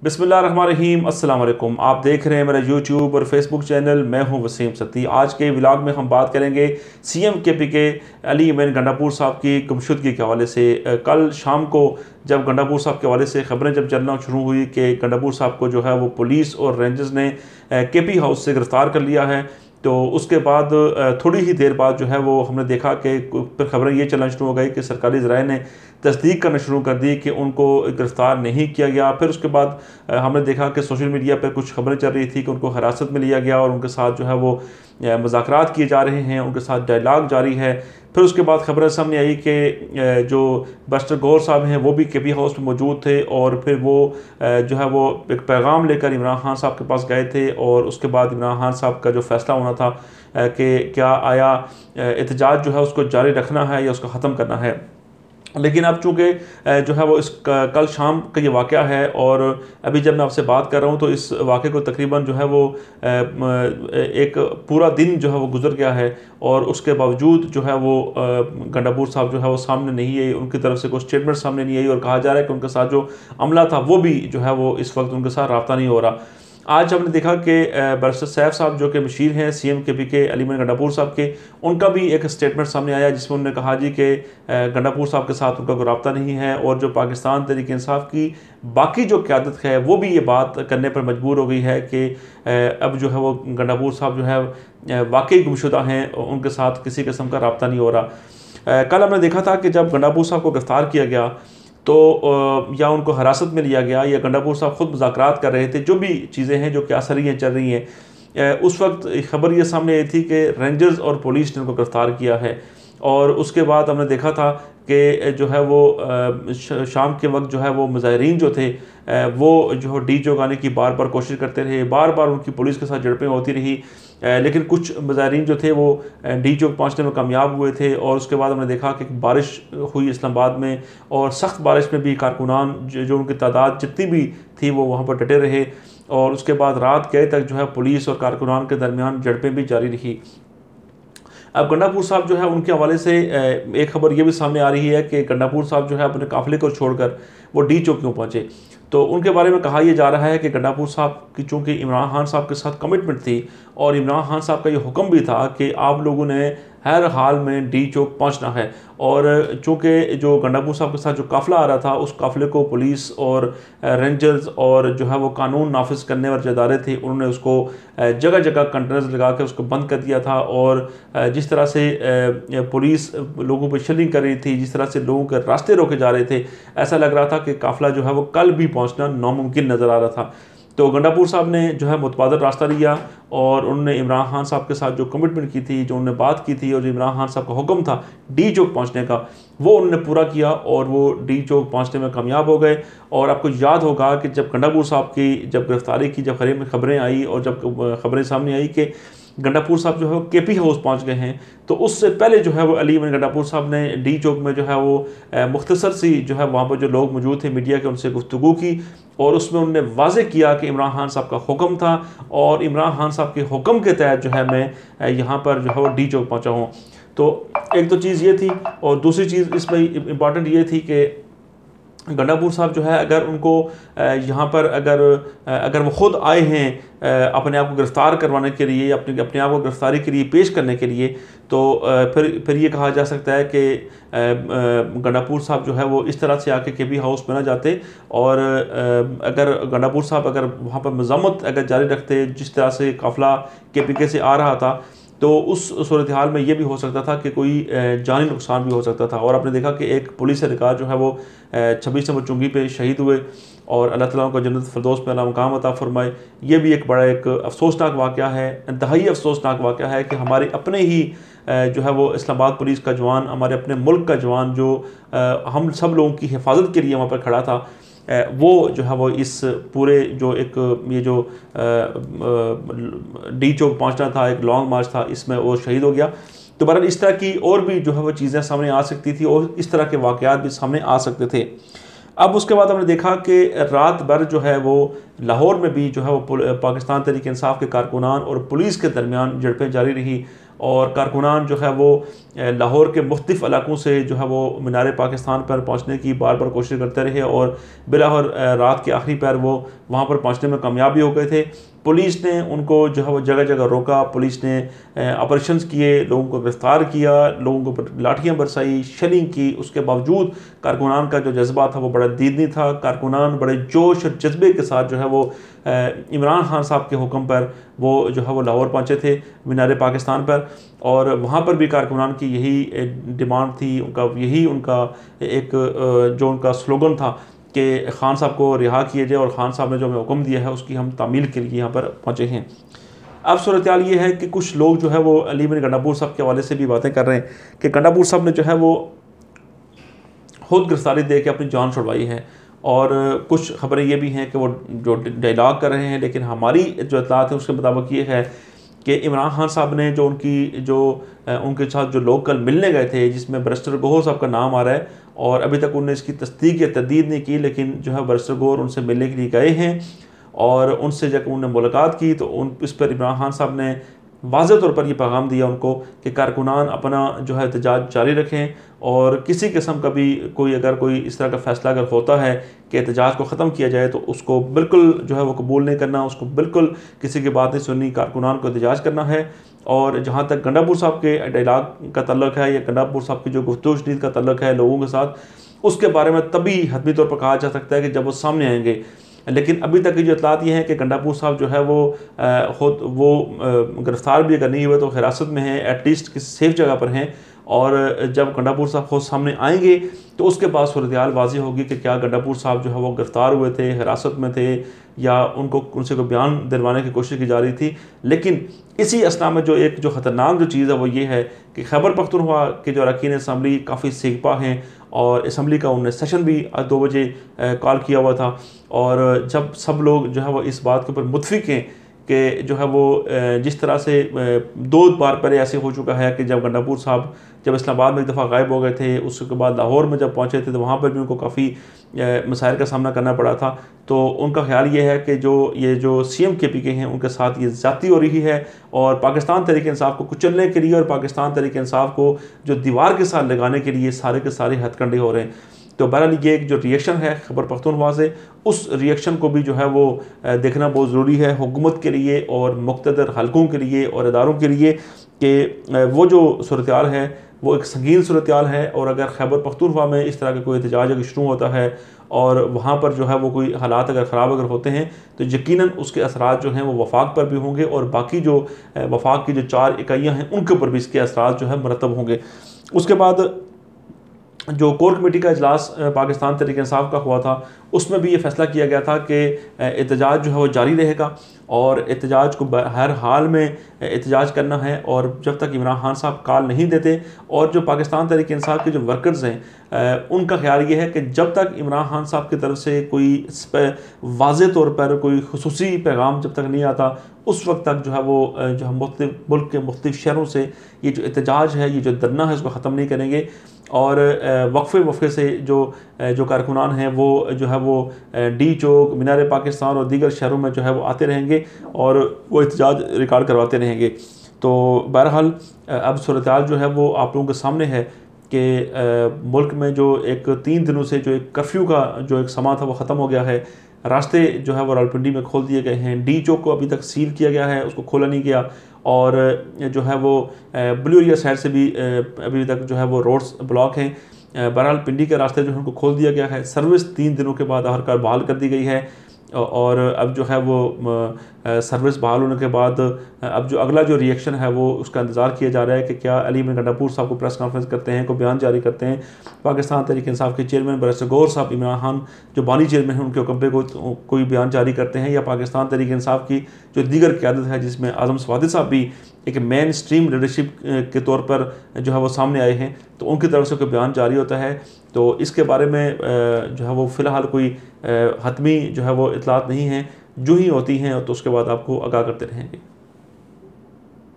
बिस्मिल्लाहिर्रहमानिर्रहीम, अस्सलाम वालेकुम। आप देख रहे हैं मेरा यूट्यूब और फेसबुक चैनल। मैं हूं वसीम सत्ती। आज के व्लॉग में हम बात करेंगे सीएम केपी के अली अमीन गंडापुर साहब की गुमशुदगी के हवाले से। कल शाम को जब गंडापुर साहब के हवाले से खबरें जब चलना शुरू हुई कि गंडापुर साहब को जो है वो पुलिस और रेंजर्स ने केपी हाउस से गिरफ़्तार कर लिया है, तो उसके बाद थोड़ी ही देर बाद जो है वो हमने देखा कि फिर खबरें ये चलना शुरू हो गई कि सरकारी ज़राए ने तस्दीक करना शुरू कर दी कि उनको गिरफ़्तार नहीं किया गया। फिर उसके बाद हमने देखा कि सोशल मीडिया पर कुछ खबरें चल रही थी कि उनको हिरासत में लिया गया और उनके साथ जो है वो मुज़ाकरात किए जा रहे हैं, उनके साथ डायलॉग जारी है। फिर उसके बाद खबरें सामने आई कि जो बस्टर गौर साहब हैं वो भी केपी हाउस में मौजूद थे और फिर वो जो है वो एक पैगाम लेकर इमरान खान साहब के पास गए थे और उसके बाद इमरान खान साहब का जो फ़ैसला होना था कि क्या आया एहतजाज जो है उसको जारी रखना है या उसको ख़त्म करना है। लेकिन अब चूँकि जो है वो इस कल शाम का ये वाक़या है और अभी जब मैं आपसे बात कर रहा हूँ तो इस वाक़े को तकरीबन जो है वो एक पूरा दिन जो है वो गुजर गया है और उसके बावजूद जो है वो गंडापुर साहब जो है वो सामने नहीं आई, उनकी तरफ से कोई स्टेटमेंट सामने नहीं आई और कहा जा रहा है कि उनके साथ जो अमला था वो भी जो है वो इस वक्त उनके साथ रब्ता नहीं हो रहा। आज हमने देखा कि बैरिस्टर सैफ साहब जो कि मशीर हैं सीएम केपी के अली अमीन गंडापुर साहब के, उनका भी एक स्टेटमेंट सामने आया जिसमें उन्होंने कहा जी कि गंडापुर साहब के साथ उनका कोई रब्ता नहीं है और जो पाकिस्तान तहरीक इंसाफ की बाकी जो क़यादत है वो भी ये बात करने पर मजबूर हो गई है कि अब जो है वो गंडापुर साहब जो है वाकई गुमशुदा हैं, उनके साथ किसी किस्म का रब्ता नहीं हो रहा। कल हमने देखा था कि जब गंडापुर साहब को गिरफ़्तार किया गया तो या उनको हिरासत में लिया गया या गंडापुर साहब खुद मुज़ाकरात कर रहे थे, जो भी चीज़ें हैं जो क्या सरियाँ चल रही हैं, उस वक्त खबर ये सामने आई थी कि रेंजर्स और पुलिस ने उनको गिरफ़्तार किया है। और उसके बाद हमने देखा था कि जो है वो शाम के वक्त जो है वो मुज़ाहिरीन जो थे वो जो डी चौक आने की बार बार कोशिश करते रहे, बार बार उनकी पुलिस के साथ झड़पें होती रही, लेकिन कुछ मुज़ाहिरीन जो थे वो डी चौक पहुँचने में कामयाब हुए थे। और उसके बाद हमने देखा कि बारिश हुई इस्लामाबाद में और सख्त बारिश में भी कारकुनान जो उनकी तादाद जितनी भी थी वो वहाँ पर डटे रहे और उसके बाद रात गए तक जो है पुलिस और कारकुनान के दरमियान झड़पें भी जारी रही। अब गंडापुर साहब जो है उनके हवाले से एक खबर ये भी सामने आ रही है कि गंडापुर साहब जो है अपने काफ़िले को छोड़कर वो डी चौक क्यों पहुँचे। तो उनके बारे में कहा यह जा रहा है कि गंडापुर साहब की चूँकि इमरान खान साहब के साथ कमिटमेंट थी और इमरान खान साहब का ये हुक्म भी था कि आप लोगों ने हर हाल में डी चौक पहुँचना है, और चूँकि जो गंडापुर साहब के साथ जो काफ़िला आ रहा था उस काफ़िले को पुलिस और रेंजर्स और जो है वो कानून नाफिज करने वाले इदारे थे, उन्होंने उसको जगह जगह कंटेनर्स लगा के उसको बंद कर दिया था। और जिस तरह से पुलिस लोगों पर शेलिंग कर रही थी, जिस तरह से लोगों के रास्ते रोके जा रहे थे, ऐसा लग रहा था कि काफ़िला जो है वो कल भी पहुंचना नामुमकिन नज़र आ रहा था। तो गंडापुर साहब ने जो है मुतबादल रास्ता लिया और उन्होंने इमरान खान साहब के साथ जो कमिटमेंट की थी, जो उन्होंने बात की थी और जो इमरान खान साहब का हुक्म था डी चौक पहुंचने का, वो उन्होंने पूरा किया और वो डी चौक पहुंचने में कामयाब हो गए। और आपको याद होगा कि जब गंडापुर साहब की जब गिरफ्तारी की जब खबरें आई और जब खबरें सामने आई कि गंडापुर साहब जो है वो केपी हाउस पहुंच गए हैं, तो उससे पहले जो है वो अली अमीन गंडापुर साहब ने डी चौक में जो है वो मुख्तसर सी जो है वहाँ पर जो लोग मौजूद थे मीडिया के, उनसे गुफ्तगू की और उसमें उन्होंने वाज़े किया कि इमरान खान साहब का हुक्म था और इमरान खान साहब के हुक्म के तहत जो है मैं यहाँ पर जो है वो डी चौक पहुँचा हूँ। तो एक तो चीज़ ये थी और दूसरी चीज़ इसमें इम्पॉर्टेंट ये थी कि गंडापुर साहब जो है अगर उनको यहाँ पर अगर वो ख़ुद आए हैं अपने आप को गिरफ़्तार करवाने के लिए, अपने आप को गिरफ़्तारी के लिए पेश करने के लिए, तो फिर ये कहा जा सकता है कि गंडापुर साहब जो है वो इस तरह से आके केपी हाउस में ना जाते और अगर गंडापुर साहब अगर वहाँ पर मज़म्मत अगर जारी रखते जिस तरह से काफ़िला केपी से आ रहा था, तो उस सूरत हाल में ये भी हो सकता था कि कोई जानी नुकसान भी हो सकता था। और आपने देखा कि एक पुलिस अधिकार जो है वो 26 नंबर चुंगी पे शहीद हुए और अल्लाह ताला को जन्नत फिरदौस में मकाम अता फरमाए। ये भी एक बड़ा एक अफसोसनाक वाक़या है, इंतहाई अफसोसनाक वाक़या है कि हमारे अपने ही जो है वो इस्लामाबाद पुलिस का जवान, हमारे अपने मुल्क का जवान जो हम सब लोगों की हिफाजत के लिए वहाँ पर खड़ा था, वो जो है वो इस पूरे जो एक ये जो डी चौक पहुंचना था, एक लॉन्ग मार्च था, इसमें वो शहीद हो गया। तो बहरहाल इस तरह की और भी जो है वो चीज़ें सामने आ सकती थी और इस तरह के वाक़यात भी सामने आ सकते थे। अब उसके बाद हमने देखा कि रात भर जो है वो लाहौर में भी जो है वो पाकिस्तान तहरीक इंसाफ के कारकुनान और पुलिस के दरमियान झड़पें जारी रही और कारकुनान जो है वो लाहौर के मुख्तलिफ़ इलाकों से जो है वो मीनार पाकिस्तान पर पहुँचने की बार बार कोशिश करते रहे और बिलाखिर रात के आखिरी पैर वो वहाँ पर पहुँचने में कामयाब भी हो गए थे। पुलिस ने उनको जो है वो जगह जगह रोका, पुलिस ने ऑपरेशंस किए, लोगों को गिरफ़्तार किया, लोगों को लाठियाँ बरसाई, शेलिंग की। उसके बावजूद कारकुनान का जो जज्बा था वो बड़ा दीदनी था। कारकुनान बड़े जोश और जज्बे के साथ जो है वो इमरान खान साहब के हुक्म पर वो जो है वो लाहौर पहुँचे थे मीनार पाकिस्तान पर, और वहाँ पर भी कारकुनान की यही डिमांड थी, उनका एक जो उनका स्लोगन था कि खान साहब को रिहा किया जाए और ख़ान साहब ने जो हमें हुक्म दिया है उसकी हम तामील के लिए यहाँ पर पहुँचे हैं। अब सूरत हाल ये है कि कुछ लोग जो है वो अली इब्न गंडापुर साहब के हवाले से भी बातें कर रहे हैं कि गंडापुर साहब ने जो है वो खुद गिरफ्तारी दे के अपनी जान छुड़वाई है, और कुछ खबरें ये भी हैं कि वो जो डायलॉग कर रहे हैं, लेकिन हमारी जो इत्तलात है उसके मुताबिक ये है कि इमरान खान साहब ने उनके साथ जो लोग कल मिलने गए थे, जिसमें बैरिस्टर गोहर साहब का नाम आ रहा है, और अभी तक उन्होंने इसकी तस्दीक या तदीद नहीं की, लेकिन जो है बैरिस्टर गोहर उनसे मिलने के लिए गए हैं और उनसे जब उन्होंने मुलाकात की तो इस पर इमरान खान साहब ने वाज़ेह तौर पर यह पैगाम दिया उनको कि कारकुनान अपना जो है एहतजाज जारी रखें, और किसी किस्म का भी अगर कोई इस तरह का फ़ैसला अगर होता है कि एहतजाज को ख़त्म किया जाए तो उसको बिल्कुल जो है वो कबूल नहीं करना, उसको बिल्कुल किसी की बात नहीं सुननी, कारकुनान को एहतजाज करना है। और जहाँ तक गंडापुर साहब के डायलॉग का तल्लुक़ है या गंडापुर साहब की जो गुफ्तगू शनीद का तल्लुक़ है लोगों के साथ, उसके बारे में तभी हतमी तौर पर कहा जा सकता है कि जब वो सामने आएंगे। लेकिन अभी तक की जो इत्तलात ये हैं कि गंडापुर साहब जो है वो गिरफ़्तार भी अगर नहीं हुए तो हिरासत में हैं, एटलीस्ट किसी सेफ जगह पर हैं, और जब गंडापुर साहब खुद सामने आएंगे तो उसके बाद सूरत हाल वाज़ेह होगी कि क्या गंडापुर साहब जो है वो गिरफ़्तार हुए थे, हिरासत में थे, या उनसे कोई बयान दिलवाने की कोशिश की जा रही थी। लेकिन इसी असना में जो ख़तरनाक जो चीज़ है वो ये है कि खैबर पख्तूनख्वा के जो अरकान असम्बली काफ़ी सेगपा हैं, और असम्बली का उन्होंने सेशन भी आज 2 बजे कॉल किया हुआ था, और जब सब लोग जो है वो इस बात के ऊपर मुत्फिक हैं कि जो है वो जिस तरह से 2 बार पहले ऐसे हो चुका है कि जब गंडापुर साहब जब इस्लामाबाद में एक दफ़ा गायब हो गए थे, उसके बाद लाहौर में जब पहुँचे थे तो वहाँ पर भी उनको काफ़ी मसाइल का सामना करना पड़ा था। तो उनका ख्याल ये है कि ये जो CM KPK हैं उनके साथ ये ज़्यादती हो रही है, और पाकिस्तान तहरीक-ए-इंसाफ को कुचलने के लिए और पाकिस्तान तहरीक-ए-इंसाफ को जो दीवार के साथ लगाने के लिए सारे के सारे हथकंडे हो रहे हैं। तो बहरहाल ये एक जो रिएक्शन है खैबर पख्तूनख्वा से, उस रिएक्शन को भी जो है वो देखना बहुत ज़रूरी है हुकूमत के लिए और मुक़्तदर हलकों के लिए और इदारों के लिए, कि वो जो सूरत हाल है वो एक संगीन सूरत हाल है, और अगर खैबर पख्तूनख्वा में इस तरह का कोई एहतजाज अगर शुरू होता है और वहाँ पर जो है वो कोई हालात अगर ख़राब अगर होते हैं तो यकीनन उसके असरात जो हैं वो वफाक पर भी होंगे, और बाकी जो वफाक की जो 4 इकाइयाँ हैं उनके ऊपर भी इसके असरात जो है मरतब होंगे। उसके बाद जो कोर कमेटी का इजलास पाकिस्तान तहरीक-ए-इंसाफ का हुआ था, उसमें भी ये फ़ैसला किया गया था कि एहतजाज जो है वो जारी रहेगा, और एहतजाज को हर हाल में एहतजाज करना है, और जब तक इमरान खान साहब कॉल नहीं देते, और जो पाकिस्तान तहरीक-ए-इंसाफ के जो वर्कर्स हैं उनका ख्याल ये है कि जब तक इमरान खान साहब की तरफ से कोई वाज़ेह तौर पर कोई खुसूसी पैगाम जब तक नहीं आता, उस वक्त तक जो है वो जो हम मुल्क के मुख्तलिफ़ शहरों से ये जो एहतजाज है, ये जो धरना है, उसको ख़त्म नहीं करेंगे, और वक्फे से जो कारकुनान हैं वो जो है वो डी चौक, मीनार पाकिस्तान और दीगर शहरों में जो है वो आते रहेंगे और वो एहतजाज रिकॉर्ड करवाते रहेंगे। तो बहरहाल अब सूरत हाल जो है वो आप लोगों के सामने है कि मुल्क में जो एक 3 दिनों से जो एक कर्फ्यू का जो एक समा था वो ख़त्म हो गया है। रास्ते जो है वो रावलपिंडी में खोल दिए गए हैं, डी चौक को अभी तक सील किया गया है, उसको खोला नहीं गया, और जो है वो ब्लू एरिया साइड से भी अभी तक जो है वो रोड्स ब्लॉक हैं। बहरहाल पिंडी के रास्ते जो है उनको खोल दिया गया है, सर्विस 3 दिनों के बाद आखिरकार बहाल कर दी गई है, और अब जो है वो सर्विस बहाल होने के बाद अब जो अगला जो रिएक्शन है वो उसका इंतज़ार किया जा रहा है कि क्या अली इब्न गंडापुर साहब को प्रेस कॉन्फ्रेंस करते हैं, को बयान जारी करते हैं, पाकिस्तान तहरीक-ए-इंसाफ के चेयरमैन बैरिस्टर गोहर साहब, इमरान खान जो बानी चेयरमैन हैं उनके हुक्म पे कोई बयान जारी करते हैं, या पाकिस्तान तहरीक-ए-इंसाफ की जो दीगर क़यादत है जिसमें आज़म सवादिद साहब भी एक मेन स्ट्रीम लीडरशिप के तौर पर जो है वो सामने आए हैं, तो उनकी तरफ से कोई बयान जारी होता है। तो इसके बारे में जो है वो फ़िलहाल कोई हतमी जो है वो इतलात नहीं है, जो ही होती हैं तो उसके बाद आपको आगाह करते रहेंगे।